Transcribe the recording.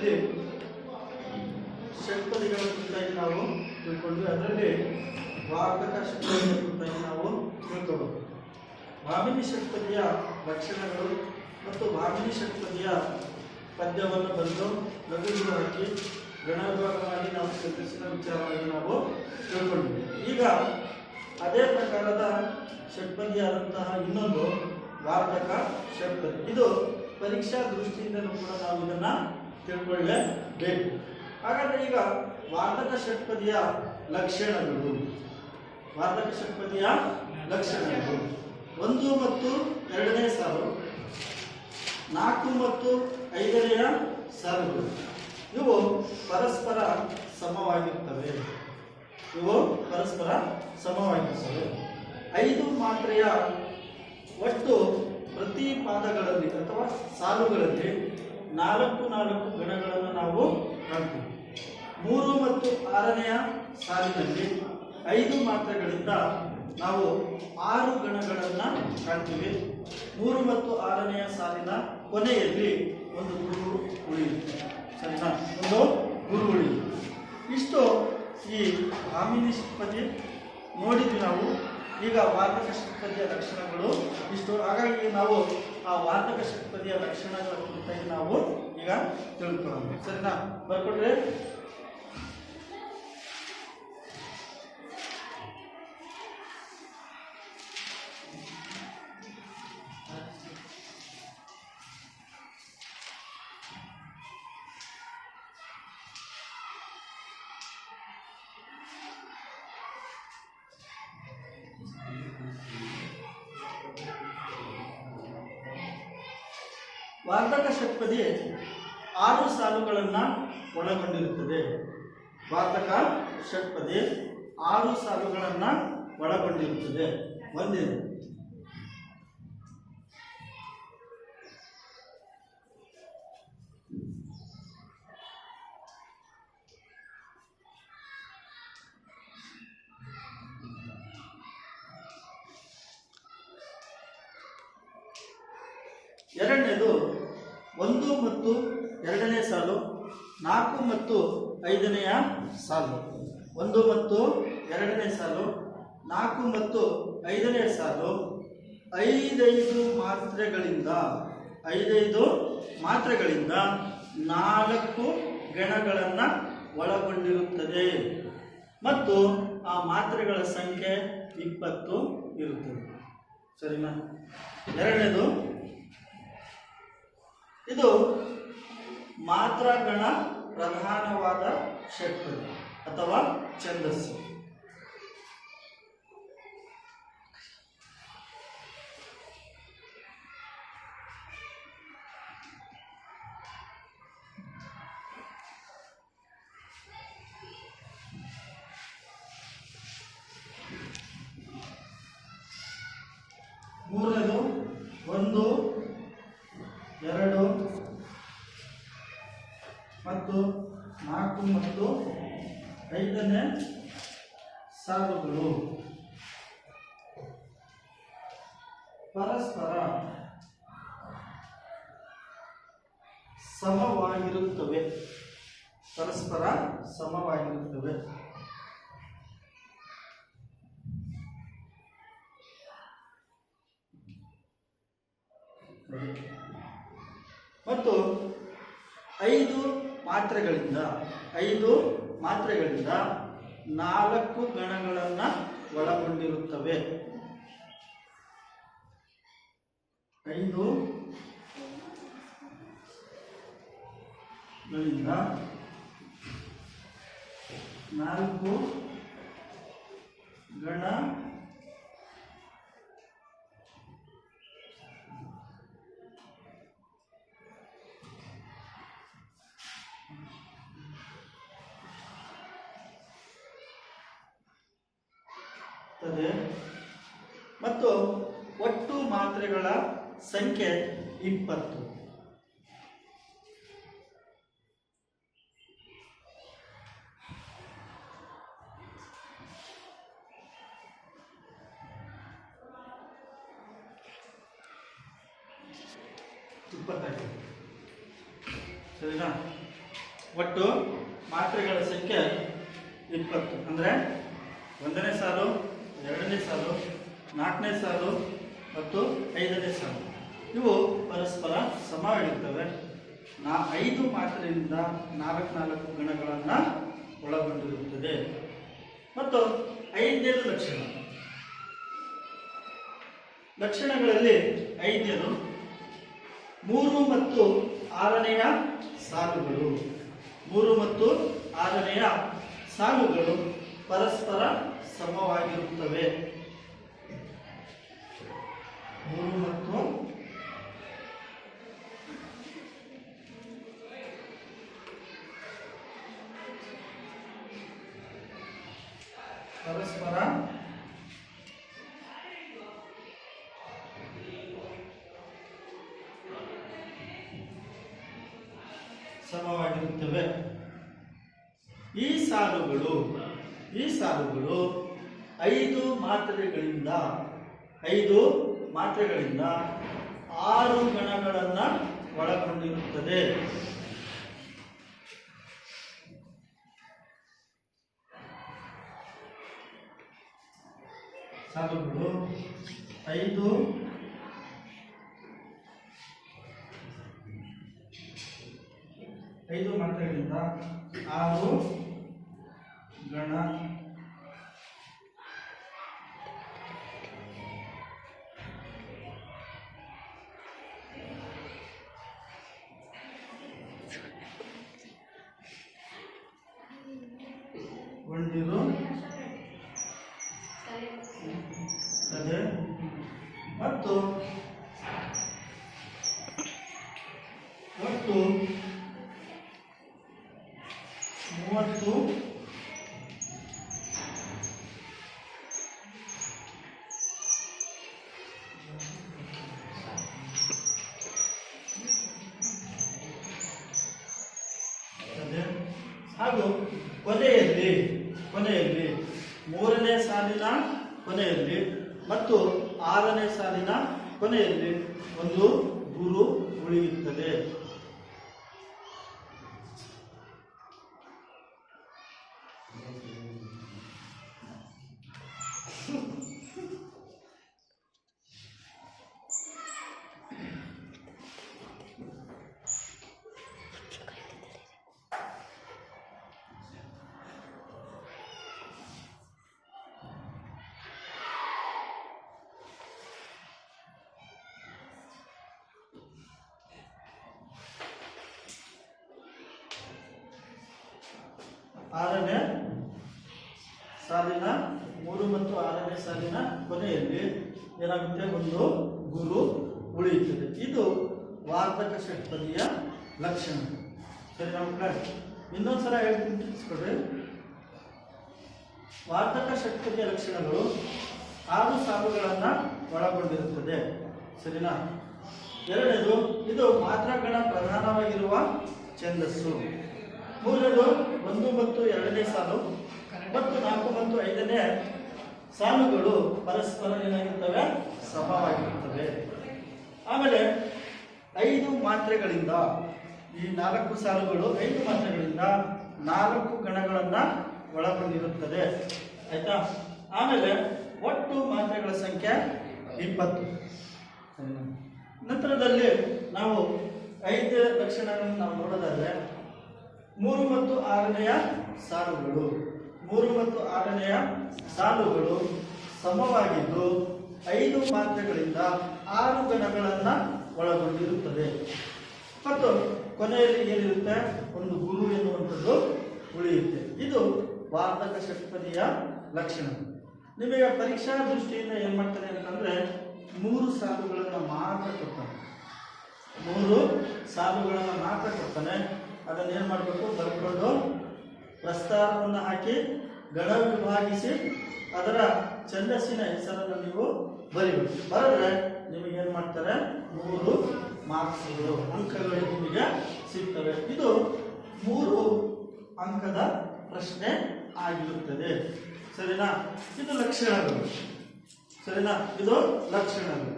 ತರಗತಿಯಲ್ಲಿ ಷಟ್ಪದಿಗಳ ಕುರಿತಾಗಿ ನಾವು ತಿಳ್ಕೊಂಡ್ವಿ. ಅದರಲ್ಲಿ ವಾರ್ಧಕ ಷಟ್ಪದಿಯ ಕುರಿತಾಗಿ ನಾವು ತಿಳ್ಕೋಬಹುದು. ಭಾಮಿನಿ ಷಟ್ಪದಿಯ ಲಕ್ಷಣಗಳು ಮತ್ತು ಭಾಮಿನಿ ಷಟ್ಪದಿಯ ಪದ್ಯವನ್ನು ಬಂದು ಲಘು ಹಾಕಿ ಗಣಭಾಗವಾಗಿ ನಾವು ಚರ್ಚಿಸಿದ ವಿಚಾರವಾಗಿ ನಾವು ತಿಳ್ಕೊಂಡ್ವಿ. ಈಗ ಅದೇ ಪ್ರಕಾರದ ಷಟ್ಪದಿಯಾದಂತಹ ಇನ್ನೊಂದು ವಾರ್ಧಕ ಷಟ್ಪದಿ. ಇದು ಪರೀಕ್ಷಾ ದೃಷ್ಟಿಯಿಂದಲೂ ಕೂಡ ನಾವು ಇದನ್ನು ತಿಳ್ಕೊಳ್ಳೇಬೇಕು. ಹಾಗಾದರೆ ಈಗ ವಾರ್ಧಕ ಷಟ್ಪದಿಯ ಲಕ್ಷಣಗಳು. ವಾರ್ಧಕ ಷಟ್ಪದಿಯ ಲಕ್ಷಣಗಳು 1 ಮತ್ತು 2ನೇ ಸಾಲು, 4 ಮತ್ತು 5ನೇ ಸಾಲುಗಳು ಇವು ಪರಸ್ಪರ ಸಮವಾಗಿರ್ತವೆ. 5 ಮಾತ್ರೆಯ ಒಟ್ಟು ಪ್ರತಿ ಪಾದಗಳಲ್ಲಿ ಅಥವಾ ಸಾಲುಗಳಲ್ಲಿ 4 ಗಣಗಳನ್ನು ನಾವು ಕಾಣ್ತೀವಿ. 3 ಮತ್ತು 6ನೇ ಸಾಲಿನಲ್ಲಿ 5 ಮಾತ್ರೆಗಳಿಂದ ನಾವು 6 ಗಣಗಳನ್ನು ಕಾಣ್ತೀವಿ. 3 ಮತ್ತು 6ನೇ ಸಾಲಿನ ಕೊನೆಯಲ್ಲಿ ಒಂದು ಗುರು ಉಳಿಯುತ್ತೆ. ಸರಿನಾ? ಒಂದು ಗುರು ಉಳಿಯುತ್ತೆ. ಇಷ್ಟು ಈ ಭಾಮಿನಿ ಷಟ್ಪದಿ ನೋಡಿದ್ವಿ ನಾವು. ಈಗ ವಾರ್ಧಕ ಷಟ್ಪದಿಯ ಲಕ್ಷಣಗಳು ಇಷ್ಟು. ಹಾಗಾಗಿ ನಾವು ಆ ವಾರ್ಧಕ ಷಟ್ಪದಿಯ ಲಕ್ಷಣಗಳ ಕುರಿತಾಗಿ ನಾವು ಈಗ ತಿಳ್ಕೊಳ್ಳೋಣ. ಸರಿನಾ? ಬರ್ಕೊಡ್ರಿ. ವಾರ್ಧಕ ಷಟ್ಪದಿ 6 ಸಾಲುಗಳನ್ನು ಒಳಗೊಂಡಿರುತ್ತದೆ. ವಾರ್ಧಕ ಷಟ್ಪದಿ 6 ಸಾಲುಗಳನ್ನು ಒಳಗೊಂಡಿರುತ್ತದೆ. ಒಂದೇನು ಎರಡನೇದು 1 ಮತ್ತು 2ನೇ ಸಾಲು, 4 ಮತ್ತು 5ನೇ ಸಾಲು. 1 ಮತ್ತು 2ನೇ ಸಾಲು, 4 ಮತ್ತು 5ನೇ ಸಾಲು 5 ಮಾತ್ರೆಗಳಿಂದ 4 ಗಣಗಳನ್ನು ಒಳಗೊಂಡಿರುತ್ತದೆ ಮತ್ತು ಆ ಮಾತ್ರೆಗಳ ಸಂಖ್ಯೆ 20 ಇರುತ್ತದೆ. ಸರಿನಾ? ಎರಡನೇದು ಇದು ಮಾತ್ರಾಗಣ ಪ್ರಧಾನವಾದ ಷಟ್ಪದಿ ಅಥವಾ ಛಂದಸ್ಸು. ಮೂರನೇದು 1, 2 ಮತ್ತು 4 ಮತ್ತು 5ನೇ ಸಾಲುಗಳು ಪರಸ್ಪರ ಸಮವಾಗಿರುತ್ತವೆ. ಮತ್ತು 5 ಮಾತ್ರೆಗಳಿಂದ 4 ಗಣಗಳನ್ನು ಒಳಗೊಂಡಿರುತ್ತವೆ. 5 ಗಳಿಂದ 4 ಗಣ ಮತ್ತು ಒಟ್ಟು ಮಾತ್ರೆಗಳ ಸಂಖ್ಯೆ 20. ಸರಿನಾ? ಒಟ್ಟು ಮಾತ್ರೆಗಳ ಸಂಖ್ಯೆ 20. ಅಂದರೆ 1ನೇ ಸಾಲು, 2ನೇ ಸಾಲು, 4ನೇ ಸಾಲು ಮತ್ತು 5ನೇ ಸಾಲು ಇವು ಪರಸ್ಪರ ಸಮವಾಗಿರ್ತವೆ. 5 ಮಾತ್ರೆಯಿಂದ 4 ಗಣಗಳನ್ನು ಒಳಗೊಂಡಿರುತ್ತದೆ. ಮತ್ತು 5ನೇದು ಲಕ್ಷಣಗಳಲ್ಲಿ 5ನೇದು 3 ಮತ್ತು 6ನೆಯ ಸಾಲುಗಳು. 3 ಮತ್ತು 6ನೆಯ ಸಾಲುಗಳು ಪರಸ್ಪರ ಸಮವಾಗಿರುತ್ತವೆ. 3 ಮತ್ತು ಪರಸ್ಪರ ಸಮವಾಗಿರುತ್ತವೆ. ಈ ಸಾಲುಗಳು 5 ಮಾತ್ರೆಗಳಿಂದ 6 ಗಣಗಳನ್ನು ಒಳಗೊಂಡಿರುತ್ತದೆ. ಸಾಲುಗಳು 5 ಮಾತ್ರೆಗಳಿಂದ 6 ಗಣ ಗೊಂಡಿರುತ್ತದೆ ಮತ್ತು ಒಟ್ಟು 30 ಹಾಗೂ ಕೊನೆಯಲ್ಲಿ 3ನೇ ಸಾಲಿನ ಕೊನೆಯಲ್ಲಿ ಮತ್ತು 6ನೇ ಸಾಲಿನ ಕೊನೆಯಲ್ಲಿ ಒಂದು ಗುರು ಉಳಿಯುತ್ತದೆ. ಆರನೇ ಸಾಲಿನ 3 ಮತ್ತು 6ನೇ ಸಾಲಿನ ಕೊನೆಯಲ್ಲಿ ಏನಾಗುತ್ತೆ, ಒಂದು ಗುರು ಉಳಿಯುತ್ತದೆ. ಇದು ವಾರ್ಧಕ ಷಟ್ಪದಿಯ ಲಕ್ಷಣ. ಸರಿ, ನಮಸ್ಕಾರ. ಇನ್ನೊಂದ್ಸಲ ಹೇಳ್ತೀನಿ, ತಿಳಿಸ್ಕೊಡ್ರಿ. ವಾರ್ಧಕ ಷಟ್ಪದಿಯ ಲಕ್ಷಣಗಳು 6 ಸಾಲುಗಳನ್ನು ಒಳಗೊಂಡಿರುತ್ತದೆ. ಸರಿನಾ? ಎರಡನೇದು, ಇದು ಮಾತ್ರಗಣ ಪ್ರಧಾನವಾಗಿರುವ ಛಂದಸ್ಸು. ಮೂರನೇದು 1 ಮತ್ತು 2ನೇ ಸಾಲು ಮತ್ತು 4 ಮತ್ತು 5ನೇ ಸಾಲುಗಳು ಪರಸ್ಪರ ಏನಾಗಿರ್ತವೆ, ಸಮವಾಗಿರುತ್ತವೆ. ಆಮೇಲೆ 5 ಮಾತ್ರೆಗಳಿಂದ ಈ 4 ಸಾಲುಗಳು 5 ಮಾತ್ರೆಗಳಿಂದ 4 ಗಣಗಳನ್ನು ಒಳಗೊಂಡಿರುತ್ತದೆ. ಆಯ್ತಾ? ಆಮೇಲೆ ಒಟ್ಟು ಮಾತ್ರೆಗಳ ಸಂಖ್ಯೆ 20. ನಂತರದಲ್ಲಿ ನಾವು 5 ಲಕ್ಷಣಗಳನ್ನು ನಾವು ನೋಡೋದಾದ್ರೆ 3 ಮತ್ತು 6ನೇ ಸಾಲುಗಳು 3 ಮತ್ತು 6ನೇ ಸಾಲುಗಳು ಸಮವಾಗಿದ್ದು 5 ಮಾತ್ರೆಗಳಿಂದ 6 ಗಣಗಳನ್ನು ಒಳಗೊಂಡಿರುತ್ತದೆ. ಮತ್ತು ಕೊನೆಯಲ್ಲಿ ಏನಿರುತ್ತೆ, ಒಂದು ಗುರು ಎನ್ನುವಂಥದ್ದು ಉಳಿಯುತ್ತೆ. ಇದು ವಾರ್ಧಕ ಷಟ್ಪದಿಯ ಲಕ್ಷಣ. ನಿಮಗೆ ಪರೀಕ್ಷಾ ದೃಷ್ಟಿಯಿಂದ ಏನು ಮಾಡ್ತಾರೆ ಅಂತಂದ್ರೆ 3 ಸಾಲುಗಳನ್ನು ಮಾತ್ರ ಕೊಡ್ತಾನೆ. 3 ಸಾಲುಗಳನ್ನು ಮಾತ್ರ ಕೊಡ್ತಾನೆ. ಅದನ್ನು ಏನು ಮಾಡಬೇಕು, ಬರ್ಕೊಂಡು ಪ್ರಸ್ತಾರವನ್ನು ಹಾಕಿ ಗಣ ವಿಭಾಗಿಸಿ ಅದರ ಛಂದಸ್ಸಿನ ಹೆಸರನ್ನು ನೀವು ಬರೀಬೇಕು. ಬರೆದ್ರೆ ನಿಮಗೆ ಏನು ಮಾಡ್ತಾರೆ, 3 ಮಾರ್ಕ್ಸ್ಗಳು, ಅಂಕಗಳು ನಿಮಗೆ ಸಿಗ್ತವೆ. ಇದು 3 ಅಂಕದ ಪ್ರಶ್ನೆ ಆಗಿರುತ್ತದೆ. ಸರಿನಾ? ಇದು ಲಕ್ಷಣಗಳು. ಸರಿನಾ? ಇದು ಲಕ್ಷಣಗಳು.